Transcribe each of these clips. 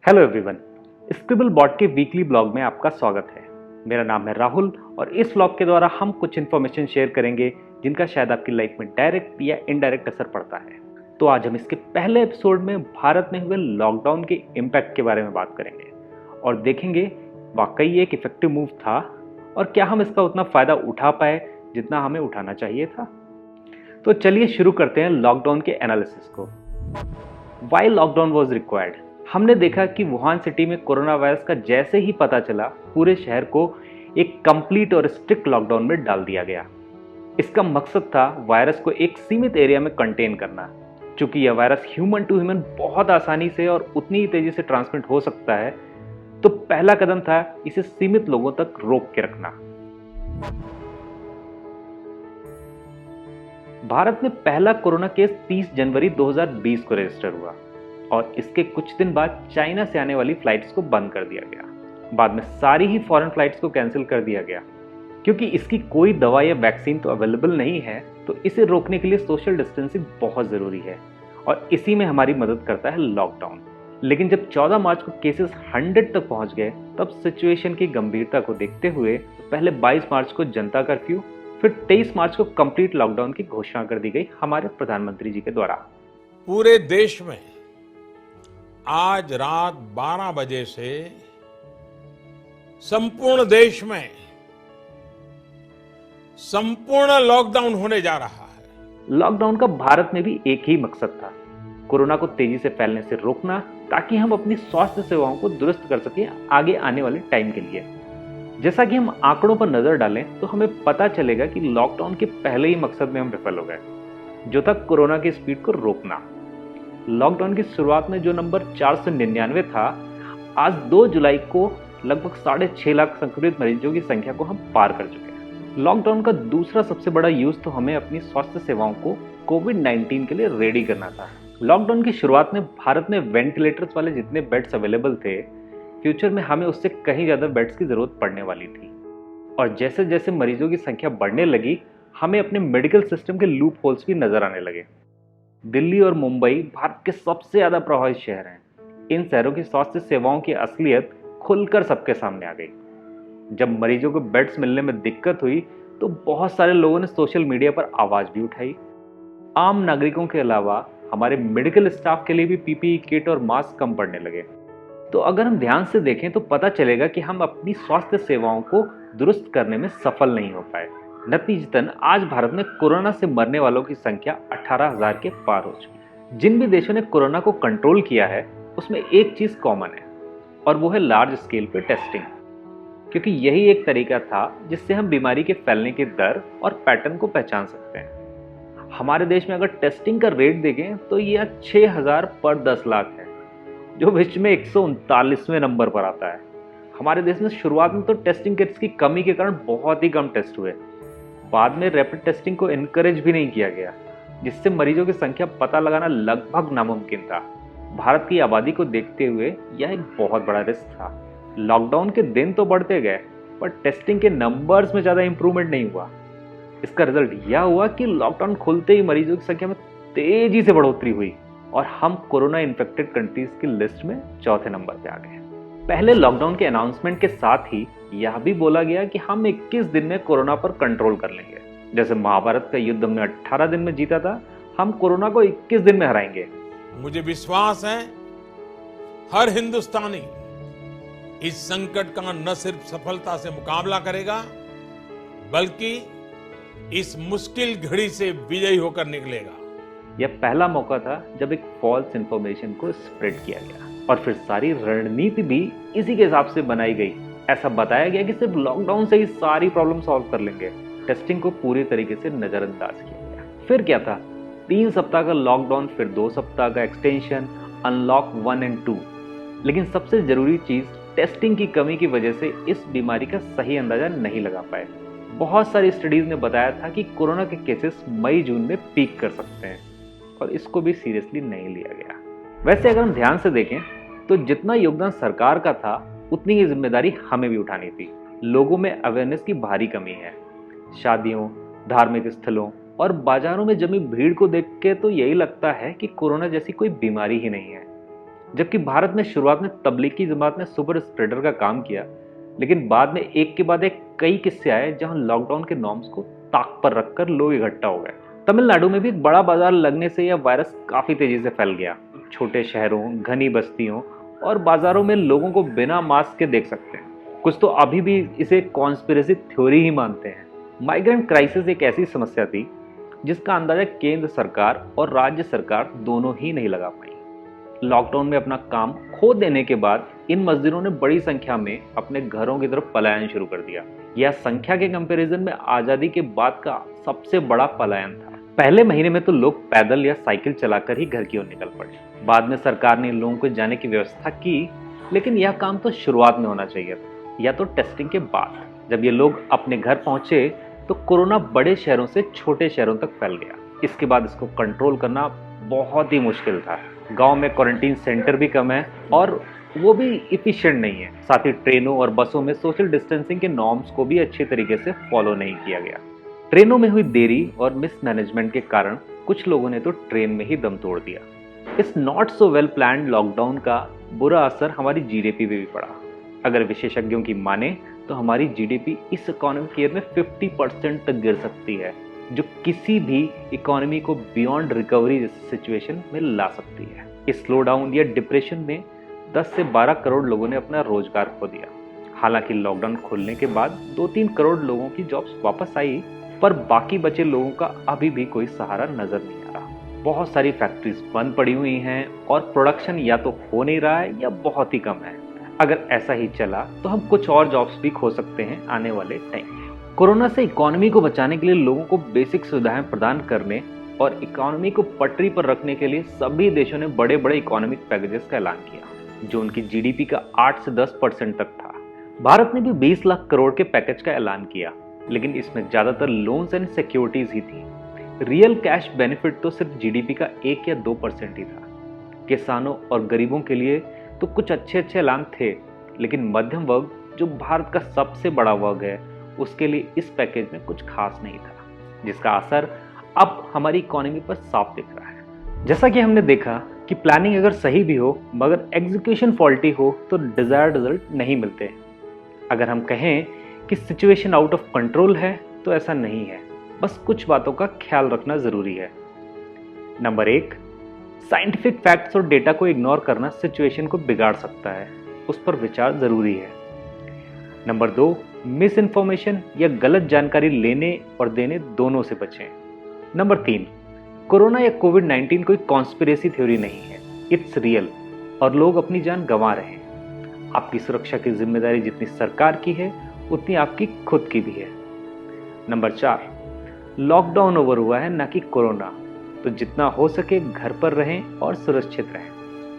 Hello everyone, scribble bot के weekly blog में आपका स्वागत है। मेरा नाम है राहुल और इस ब्लॉग के द्वारा हम कुछ इन्फॉर्मेशन शेयर करेंगे जिनका शायद आपकी लाइफ में डायरेक्ट या इनडायरेक्ट असर पड़ता है। तो आज हम इसके पहले एपिसोड में भारत में हुए लॉकडाउन के इम्पैक्ट के बारे में बात करेंगे और देखेंगे वाकई ये एक इफेक्टिव मूव था और क्या हम इसका उतना फ़ायदा उठा पाए जितना हमें उठाना चाहिए था। तो चलिए शुरू करते हैं लॉकडाउन के एनालिसिस को। Why lockdown was required. हमने देखा कि वुहान सिटी में कोरोना वायरस का जैसे ही पता चला पूरे शहर को एक कंप्लीट और स्ट्रिक्ट लॉकडाउन में डाल दिया गया। इसका मकसद था वायरस को एक सीमित एरिया में कंटेन करना। चूंकि यह वायरस ह्यूमन टू ह्यूमन बहुत आसानी से और उतनी ही तेजी से ट्रांसमिट हो सकता है, तो पहला कदम था इसे सीमित लोगों तक रोक के रखना। भारत में पहला कोरोना केस 30 जनवरी 2020 को रजिस्टर हुआ और इसके कुछ दिन बाद चाइना से आने वाली फ्लाइट्स को बंद कर दिया गया। बाद में सारी ही फॉरेन फ्लाइट्स को कैंसिल कर दिया गया। क्योंकि इसकी कोई दवा या वैक्सीन तो अवेलेबल नहीं है, तो इसे रोकने के लिए सोशल डिस्टेंसिंग बहुत ज़रूरी है और इसी में हमारी मदद करता है लॉकडाउन। लेकिन जब 14 मार्च को केसेस 100 तक पहुंच गए, तब सिचुएशन की गंभीरता को देखते हुए पहले 22 मार्च को जनता कर्फ्यू, फिर 23 मार्च को कंप्लीट लॉकडाउन की घोषणा कर दी गई हमारे प्रधानमंत्री जी के द्वारा। पूरे देश में आज रात 12 बजे से संपूर्ण देश में संपूर्ण लॉकडाउन होने जा रहा है। लॉकडाउन का भारत में भी एक ही मकसद था, कोरोना को तेजी से फैलने से रोकना, ताकि हम अपनी स्वास्थ्य सेवाओं को दुरुस्त कर सकें आगे आने वाले टाइम के लिए। जैसा कि हम आंकड़ों पर नजर डालें तो हमें पता चलेगा कि लॉकडाउन के पहले ही मकसद में हम विफल हो गए, जो था कोरोना की स्पीड को रोकना। लॉकडाउन की शुरुआत में जो नंबर 499 था, आज 2 जुलाई को लगभग 6.5 लाख संक्रमित मरीजों की संख्या को हम पार कर चुके हैं। लॉकडाउन का दूसरा सबसे बड़ा यूज तो हमें अपनी स्वास्थ्य सेवाओं को कोविड-19 के लिए रेडी करना था। लॉकडाउन की शुरुआत में भारत में वेंटिलेटर्स वाले जितने बेड्स अवेलेबल थे, फ्यूचर में हमें उससे कहीं ज्यादा बेड्स की जरूरत पड़ने वाली थी। और जैसे जैसे मरीजों की संख्या बढ़ने लगी, हमें अपने मेडिकल सिस्टम के लूप होल्स भी नजर आने लगे। दिल्ली और मुंबई भारत के सबसे ज्यादा प्रभावित शहर हैं। इन शहरों की स्वास्थ्य सेवाओं की असलियत खुलकर सबके सामने आ गई। जब मरीजों को बेड्स मिलने में दिक्कत हुई, तो बहुत सारे लोगों ने सोशल मीडिया पर आवाज भी उठाई। आम नागरिकों के अलावा हमारे मेडिकल स्टाफ के लिए भी पीपीई किट और मास्क कम पड़ने लगे। तो अगर हम ध्यान से देखें तो पता चलेगा कि हम अपनी स्वास्थ्य सेवाओं को दुरुस्त करने में सफल नहीं हो पाए। नतीजतन आज भारत में कोरोना से मरने वालों की संख्या 18,000 के पार हो चुकी। जिन भी देशों ने कोरोना को कंट्रोल किया है, उसमें एक चीज कॉमन है और वो है लार्ज स्केल पे टेस्टिंग। क्योंकि यही एक तरीका था जिससे हम बीमारी के फैलने के दर और पैटर्न को पहचान सकते हैं। हमारे देश में अगर टेस्टिंग का रेट देखें तो यह 6,000 पर 10 लाख है, जो विश्व में 139वें नंबर पर आता है। हमारे देश में शुरुआत में तो टेस्टिंग किट्स की कमी के कारण बहुत ही कम टेस्ट हुए। बाद में रैपिड टेस्टिंग को इनकरेज भी नहीं किया गया, जिससे मरीजों की संख्या पता लगाना लगभग नामुमकिन था। भारत की आबादी को देखते हुए यह एक बहुत बड़ा रिस्क था। लॉकडाउन के दिन तो बढ़ते गए, पर टेस्टिंग के नंबर्स में ज़्यादा इंप्रूवमेंट नहीं हुआ। इसका रिजल्ट यह हुआ कि लॉकडाउन खुलते ही मरीजों की संख्या में तेजी से बढ़ोतरी हुई और हम कोरोना इन्फेक्टेड कंट्रीज की लिस्ट में चौथे नंबर पे आ गए। पहले लॉकडाउन के अनाउंसमेंट के साथ ही यह भी बोला गया कि हम 21 दिन में कोरोना पर कंट्रोल कर लेंगे। जैसे महाभारत का युद्ध हमने 18 दिन में जीता था, हम कोरोना को 21 दिन में हराएंगे। मुझे विश्वास है हर हिंदुस्तानी इस संकट का न सिर्फ सफलता से मुकाबला करेगा, बल्कि इस मुश्किल घड़ी से विजयी होकर निकलेगा। यह पहला मौका था जब एक फॉल्स इंफॉर्मेशन को स्प्रेड किया गया और फिर सारी रणनीति भी इसी के हिसाब से बनाई गई। ऐसा बताया गया कि सिर्फ लॉकडाउन से ही सारी प्रॉब्लम सॉल्व कर लेंगे। टेस्टिंग को पूरी तरीके से नजरअंदाज किया गया। फिर क्या था, 3 सप्ताह का लॉकडाउन, फिर 2 सप्ताह का एक्सटेंशन, अनलॉक 1 और 2। लेकिन सबसे जरूरी चीज, टेस्टिंग की कमी की वजह से इस बीमारी का सही अंदाजा नहीं लगा पाए। बहुत सारी स्टडीज ने बताया था कि कोरोना के केसेस मई जून में पीक कर सकते हैं और इसको भी सीरियसली नहीं लिया गया। वैसे अगर हम ध्यान से देखें तो जितना योगदान सरकार का था, उतनी ही जिम्मेदारी हमें भी उठानी थी। लोगों में अवेयरनेस की भारी कमी है। शादियों, धार्मिक स्थलों और बाजारों में जमी भीड़ को देख के तो यही लगता है कि कोरोना जैसी कोई बीमारी ही नहीं है। जबकि भारत में शुरुआत में तबलीगी जमात ने सुपर स्प्रेडर का काम किया, लेकिन बाद में एक के बाद एक कई किस्से आए जहां लॉकडाउन के नॉर्म्स को ताक पर रखकर लोग इकट्ठा हो गए। तमिलनाडु में भी एक बड़ा बाजार लगने से यह वायरस काफी तेजी से फैल गया। छोटे शहरों, घनी बस्तियों और बाजारों में लोगों को बिना मास्क के देख सकते हैं। कुछ तो अभी भी इसे कॉन्स्पिरेसी थ्योरी ही मानते हैं। माइग्रेंट क्राइसिस एक ऐसी समस्या थी जिसका अंदाजा केंद्र सरकार और राज्य सरकार दोनों ही नहीं लगा पाई। लॉकडाउन में अपना काम खो देने के बाद इन मजदूरों ने बड़ी संख्या में अपने घरों की तरफ पलायन शुरू कर दिया। यह संख्या के कंपैरिजन में आजादी के बाद का सबसे बड़ा पलायन था। पहले महीने में तो लोग पैदल या साइकिल चलाकर ही घर की ओर निकल पड़े। बाद में सरकार ने लोगों को जाने की व्यवस्था की, लेकिन यह काम तो शुरुआत में होना चाहिए था, या तो टेस्टिंग के बाद। जब ये लोग अपने घर पहुंचे तो कोरोना बड़े शहरों से छोटे शहरों तक फैल गया। इसके बाद इसको कंट्रोल करना बहुत ही मुश्किल था। गांव में क्वारंटीन सेंटर भी कम है और वो भी इफिशिएंट नहीं है। साथ ही ट्रेनों और बसों में सोशल डिस्टेंसिंग के नॉर्म्स को भी अच्छी तरीके से फॉलो नहीं किया गया। ट्रेनों में हुई देरी और मिसमैनेजमेंट के कारण कुछ लोगों ने तो ट्रेन में ही दम तोड़ दिया। इस not so well planned lockdown का बुरा असर हमारी जीडीपी पे भी पड़ा। अगर विशेषज्ञों की माने तो हमारी जीडीपी इस इकोनॉमिक ईयर में 50% तक गिर सकती है, जो किसी भी इकोनॉमी को बियॉन्ड रिकवरी जैसी सिचुएशन में ला सकती है। इस स्लो डाउन या डिप्रेशन में 10 से 12 करोड़ लोगों ने अपना रोजगार खो दिया। हालांकि लॉकडाउन खोलने के बाद 2-3 करोड़ लोगों की जॉब्स वापस आई, पर बाकी बचे लोगों का अभी भी कोई सहारा नजर नहीं आ रहा। बहुत सारी फैक्ट्रीज बंद पड़ी हुई हैं और प्रोडक्शन या तो हो नहीं रहा है या बहुत ही कम है। अगर ऐसा ही चला तो हम कुछ और जॉब्स भी खो सकते हैं आने वाले टाइम में। कोरोना से इकोनॉमी को बचाने के लिए लोगों को बेसिक सुविधाएं प्रदान करने और इकोनॉमी को पटरी पर रखने के लिए सभी देशों ने बड़े बड़े इकोनॉमिक पैकेजेस का ऐलान किया, जो उनकी जीडीपी का 8 से 10% तक था। भारत ने भी 20 लाख करोड़ के पैकेज का ऐलान किया, लेकिन इसमें ज्यादातर लोन्स एंड सिक्योरिटीज ही थी। रियल कैश बेनिफिट तो सिर्फ जीडीपी का 1 या 2% ही था। किसानों और गरीबों के लिए तो कुछ अच्छे ऐलान थे, लेकिन मध्यम वर्ग, जो भारत का सबसे बड़ा वर्ग है, उसके लिए इस पैकेज में कुछ खास नहीं था, जिसका असर अब हमारी इकोनॉमी पर साफ दिख रहा है। जैसा कि हमने देखा कि प्लानिंग अगर सही भी हो मगर एग्जीक्यूशन फॉल्टी हो तो डिजायर्ड रिजल्ट नहीं मिलते। अगर हम कहें कि सिचुएशन आउट ऑफ कंट्रोल है तो ऐसा नहीं है, बस कुछ बातों का ख्याल रखना जरूरी है। नंबर 1, साइंटिफिक फैक्ट्स और डेटा को इग्नोर करना सिचुएशन को बिगाड़ सकता है, उस पर विचार जरूरी है। नंबर 2, मिस इन्फॉर्मेशन या गलत जानकारी लेने और देने दोनों से बचें। नंबर 3, कोरोना या कोविड-19 कोई कॉन्स्पिरेसी थ्योरी नहीं है, इट्स रियल और लोग अपनी जान गंवा रहे हैं। आपकी सुरक्षा की जिम्मेदारी जितनी सरकार की है उतनी आपकी खुद की भी है। नंबर 4, लॉकडाउन ओवर हुआ है ना कि कोरोना, तो जितना हो सके घर पर रहें और सुरक्षित रहें।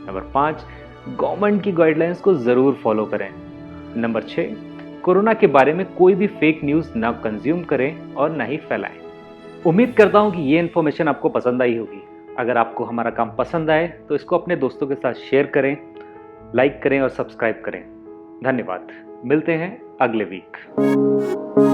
नंबर 5, गवर्नमेंट की गाइडलाइंस को जरूर फॉलो करें। नंबर 6, कोरोना के बारे में कोई भी फेक न्यूज़ ना कंज्यूम करें और ना ही फैलाएं। उम्मीद करता हूं कि ये इन्फॉर्मेशन आपको पसंद आई होगी। अगर आपको हमारा काम पसंद आए तो इसको अपने दोस्तों के साथ शेयर करें, लाइक करें और सब्सक्राइब करें। धन्यवाद। मिलते हैं अगले वीक।